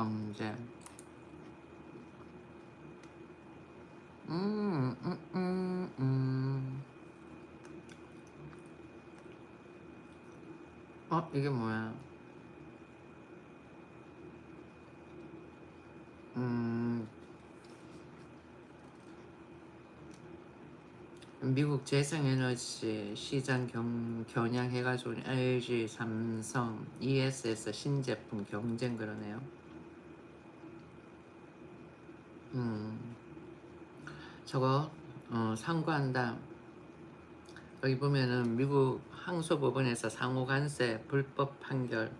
경제. 음, 음, 음, 음. 이게 뭐야? 음, 미국 재생에너지 시장 겨냥해가지고 LG, 삼성, ESS 신제품 경쟁 그러네요. 음, 저거 상고한다. 여기 보면은 미국 항소법원에서 상호간세 불법 판결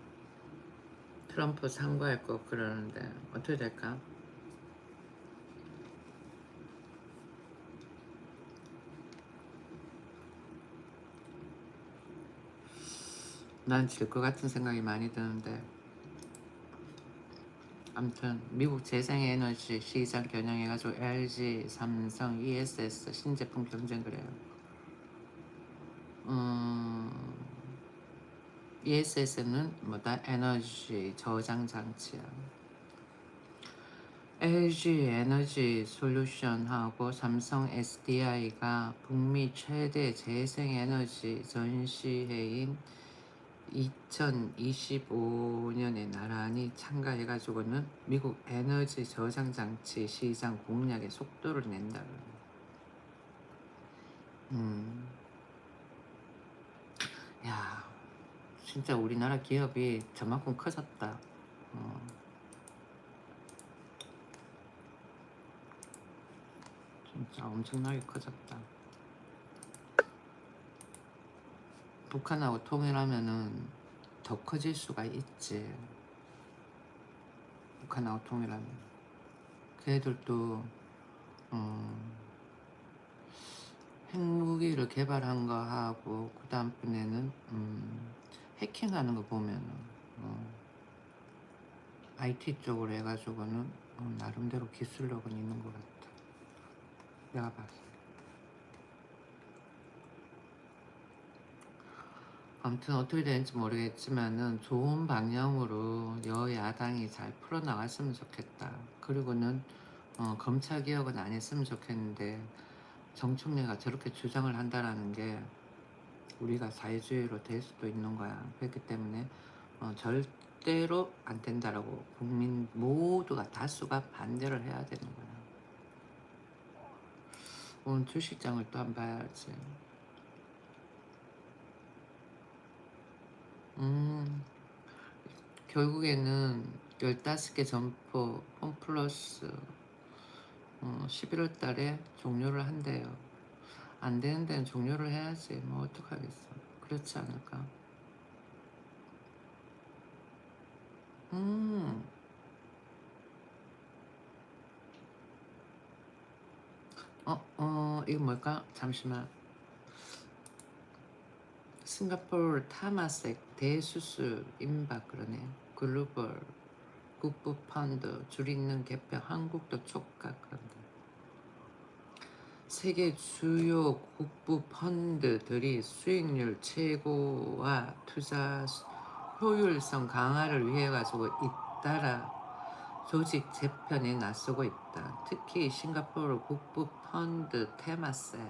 트럼프 상고할 거 그러는데 어떻게 될까? 난 질 것 같은 생각이 많이 드는데 아무튼 미국 재생에너지 시장 겨냥해가지고 LG, 삼성, ESS 신제품 경쟁 그래요. ESS는 뭐다? 에너지 저장 장치야. LG 에너지 솔루션하고 삼성 SDI가 북미 최대 재생에너지 전시회인 2025년에 나란히 참가해가지고는 미국 에너지 저장 장치 시장 공략에 속도를 낸다. 야, 진짜 우리나라 기업이 저만큼 커졌다. 어, 진짜 엄청나게 커졌다. 북한하고 통일하면은 더 커질 수가 있지. 북한하고 통일하면. 걔들도 핵무기를 개발한 거 하고 그 다음번에는 해킹하는 거 보면은 IT 쪽으로 해가지고는 나름대로 기술력은 있는 것 같아. 내가 봤어. 아무튼 어떻게 되는지 모르겠지만은 좋은 방향으로 여야당이 잘 풀어나갔으면 좋겠다. 그리고는 검찰 개혁은 안 했으면 좋겠는데 정청래가 저렇게 주장을 한다라는 게 우리가 사회주의로 될 수도 있는 거야. 그렇기 때문에 절대로 안 된다라고 국민 모두가 다수가 반대를 해야 되는 거야. 오늘 주식장을 또 한 번 봐야지. 결국에는 15개 점포 홈플러스 11월 달에 종료를 한대요. 안 되는 데는 종료를 해야지. 뭐 어떡하겠어. 그렇지 않을까? 음, 이거 뭘까? 잠시만. 싱가포르 타마색 대수술 임박 그러네. 글로벌 국부 펀드 줄이는 개편 한국도 촉각 그런다. 세계 주요 국부 펀드들이 수익률 최고와 투자 효율성 강화를 위해 가지고 잇따라 조직 재편에 나서고 있다. 특히 싱가포르 국부 펀드 테마셀의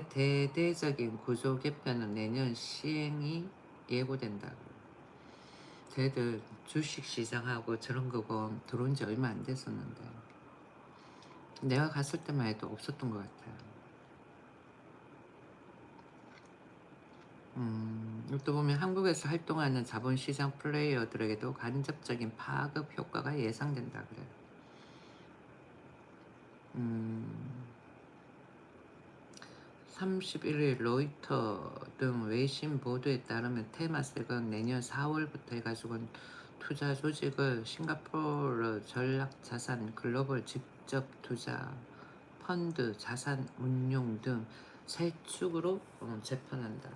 대대적인 구조 개편은 내년 시행이 예고된다. 쟤들 주식 시장하고 저런 거고 들어온 지 얼마 안 됐었는데 내가 갔을 때만 해도 없었던 것 같아요. 또 보면 한국에서 활동하는 자본시장 플레이어들에게도 간접적인 파급 효과가 예상된다 그래요. 31일 로이터 등 외신 보도에 따르면 테마색은 내년 4월부터 해가지고 투자 조직을 싱가포르 전략자산 글로벌 직접 투자 펀드 자산 운용 등 세 축으로 재편한다.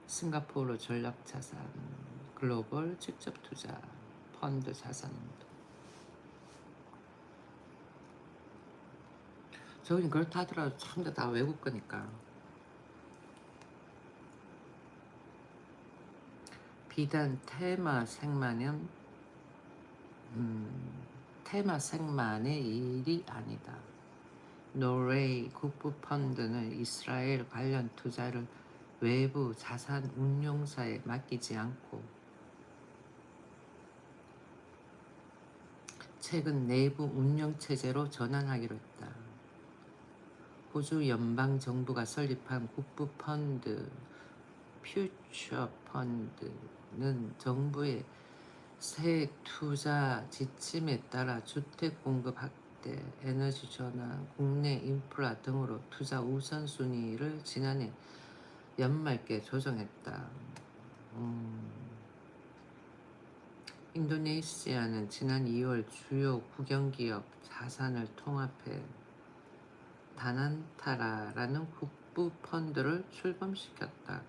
싱가포르 전략자산 글로벌 직접 투자 펀드 자산 운용. 저긴 그렇다 하더라도 참 다 외국 거니까. 비단 테마색만의 일이 아니다. 노르웨이 국부펀드는 이스라엘 관련 투자를 외부 자산 운용사에 맡기지 않고 최근 내부 운영체제로 전환하기로 했다. 호주 연방정부가 설립한 국부펀드 퓨처펀드는 정부의 새 투자 지침에 따라 주택 공급 확대, 에너지 전환, 국내 인프라 등으로 투자 우선순위를 지난해 연말께 조정했다. 인도네시아는 지난 2월 주요 국영기업 자산을 통합해 다난타라라는 국부펀드를 출범시켰다.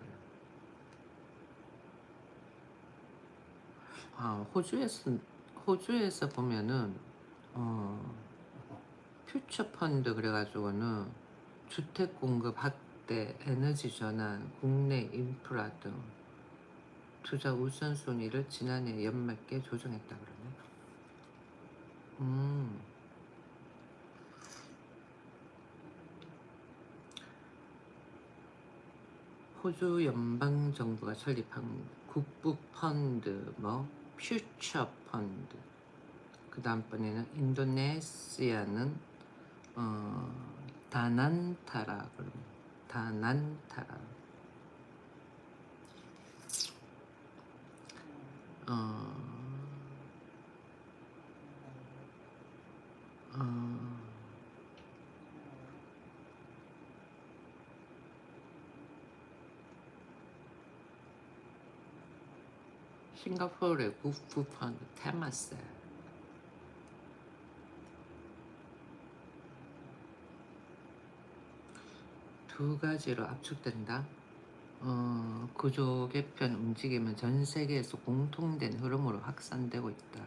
호주에서 보면은 퓨처펀드 그래가지고는 주택 공급 확대, 에너지 전환, 국내 인프라 등 투자 우선순위를 지난해 연말께 조정했다 그러네. 호주 연방 정부가 설립한 국부 펀드, 퓨처 펀드. 그 다음번에는 인도네시아는 다난타라 그럽니다. 다난타라. 싱가포르의 국부 펀드 테마셀. 두 가지로 압축된다. 구조 개편 움직임은 전 세계에서 공통된 흐름으로 확산되고 있다.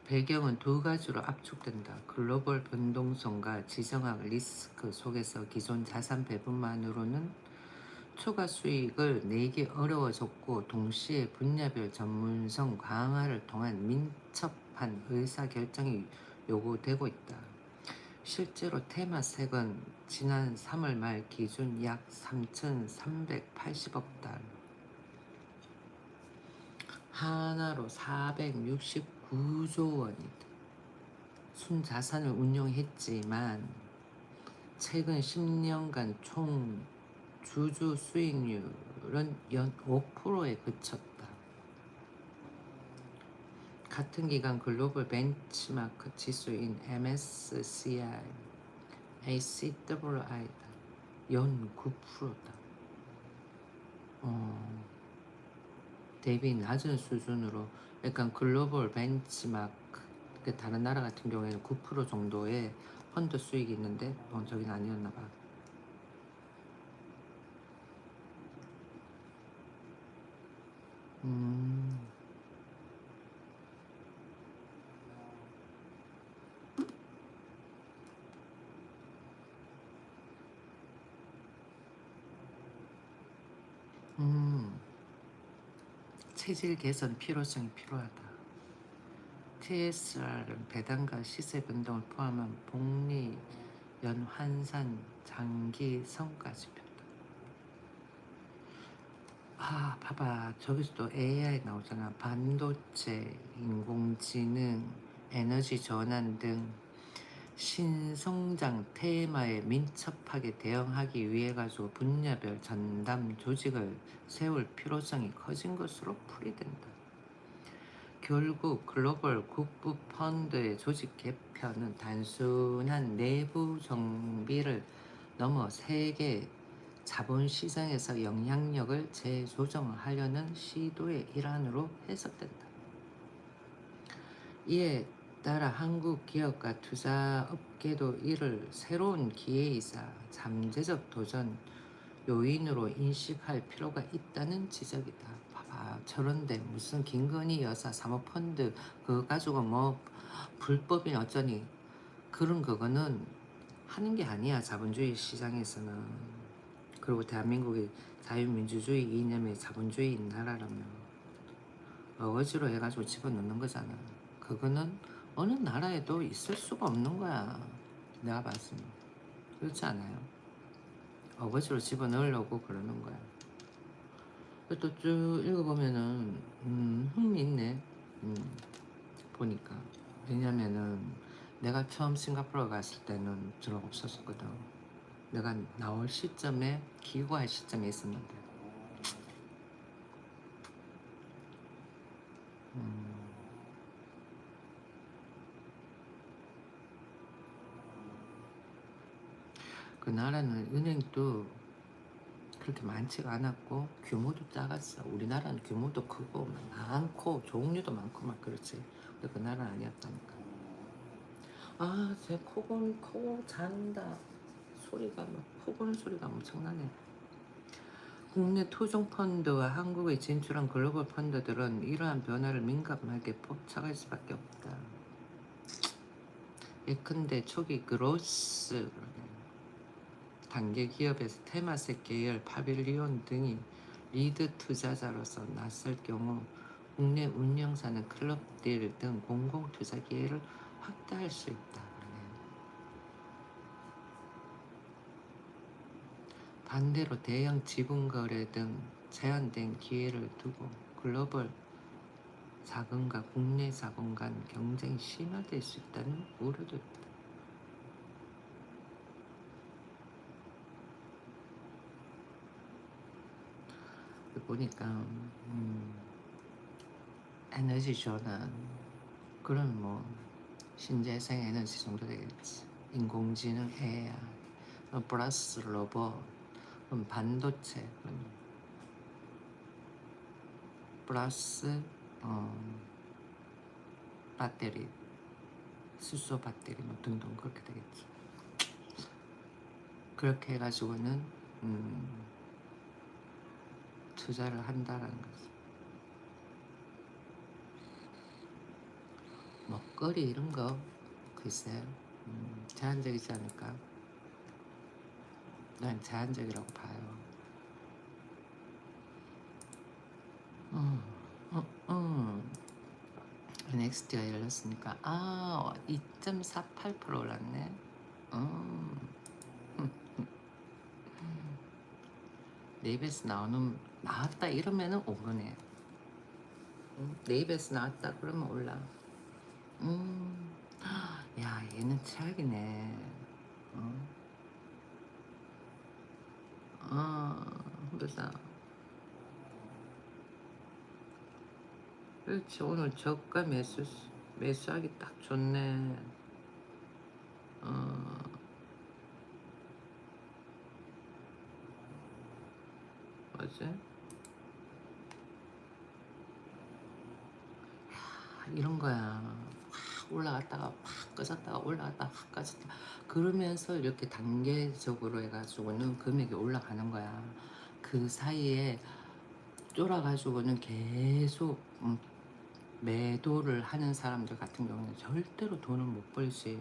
배경은 두 가지로 압축된다. 글로벌 변동성과 지정학 리스크 속에서 기존 자산 배분만으로는 추가 수익을 내기 어려워졌고, 동시에 분야별 전문성 강화를 통한 민첩한 의사결정이 요구되고 있다. 실제로 테마색은 지난 3월 말 기준 약 3,380억 달러, 하나로 469조 원이다. 순자산을 운용했지만 최근 10년간 총 주주 수익률은 연 5%에 그쳤다. 같은 기간 글로벌 벤치마크 지수인 MSCI ACWI가 연 9%다. 대비 낮은 수준으로 약간 글로벌 벤치마크, 다른 나라 같은 경우에는 9% 정도의 펀드 수익이 있는데 저긴 아니었나 봐. 체질 개선 필요성이 필요하다. TSR은 배당과 시세 변동을 포함한 복리, 연환산, 장기 성과 지표다. 봐봐. 저기서도 AI 나오잖아. 반도체, 인공지능, 에너지 전환 등 신성장 테마에 민첩하게 대응하기 위해 가지고 분야별 전담 조직을 세울 필요성이 커진 것으로 풀이된다. 결국 글로벌 국부 펀드의 조직 개편은 단순한 내부 정비를 넘어 세계 자본시장에서 영향력을 재조정하려는 시도의 일환으로 해석된다. 이에 따라 한국 기업과 투자업계도 이를 새로운 기회이자 잠재적 도전 요인으로 인식할 필요가 있다는 지적이다. 봐봐, 저런데 무슨 김건희 여사 사모펀드 그거 가지고 불법이 어쩌니, 그런 그거는 하는 게 아니야. 자본주의 시장에서는. 그리고 대한민국이 자유민주주의 이념의 자본주의 나라라면. 어거지로 해가지고 집어넣는 거잖아. 그거는 어느 나라에도 있을 수가 없는 거야. 내가 봤을 때. 그렇지 않아요? 어거지로 집어넣으려고 그러는 거야. 또 쭉 읽어보면은 흥미있네. 보니까. 왜냐면은 내가 처음 싱가포르 갔을 때는 들어 없었거든. 내가 나올 시점에 귀국할 시점에 있었는데 음, 그 나라는 은행도 그렇게 많지가 않았고 규모도 작았어. 우리나라는 규모도 크고 많고 종류도 많고 막 그렇지. 근데 그 나라는 아니었다니까. 아, 제 코 잔다. 소리가 막 코 고는 소리가 엄청나네. 국내 토종 펀드와 한국에 진출한 글로벌 펀드들은 이러한 변화를 민감하게 포착할 수밖에 없다. 예컨대 초기 그로스 단계 기업에서 테마색 계열, 파빌리온 등이 리드 투자자로서 나설 경우 국내 운영사는 클럽딜 등 공공 투자 기회를 확대할 수 있다. 반대로 대형 지분 거래 등 제한된 기회를 두고 글로벌 자금과 국내 자금 간 경쟁이 심화될 수 있다는 우려도 있다. 보니까 에너지 전환 그런 뭐 신재생 에너지 정도 되겠지. 인공지능 AI 플러스 로봇 반도체 플러스 배터리 수소 배터리 뭐 등등 그렇게 되겠지. 그렇게 해가지고는 투자를 한다라는 거지. 먹거리 이런 거 글쎄 제한적이지 않을까? 난 제한적이라고 봐요. 넥스트가 열렸으니까 2.48% 올랐네. 내 입에서 나왔다 이러면은 오르네. 내 입에서 나왔다 그러면 올라. 야 얘는 최악이네. 그래서 그렇지 오늘 저가 매수하기 딱 좋네. 뭐지? 이런 거야. 확 올라갔다가 확 꺼졌다가 올라갔다가 확 꺼졌다. 그러면서 이렇게 단계적으로 해가지고는 금액이 올라가는 거야. 그 사이에 쫄아가지고는 계속 매도를 하는 사람들 같은 경우는 절대로 돈을 못 벌지.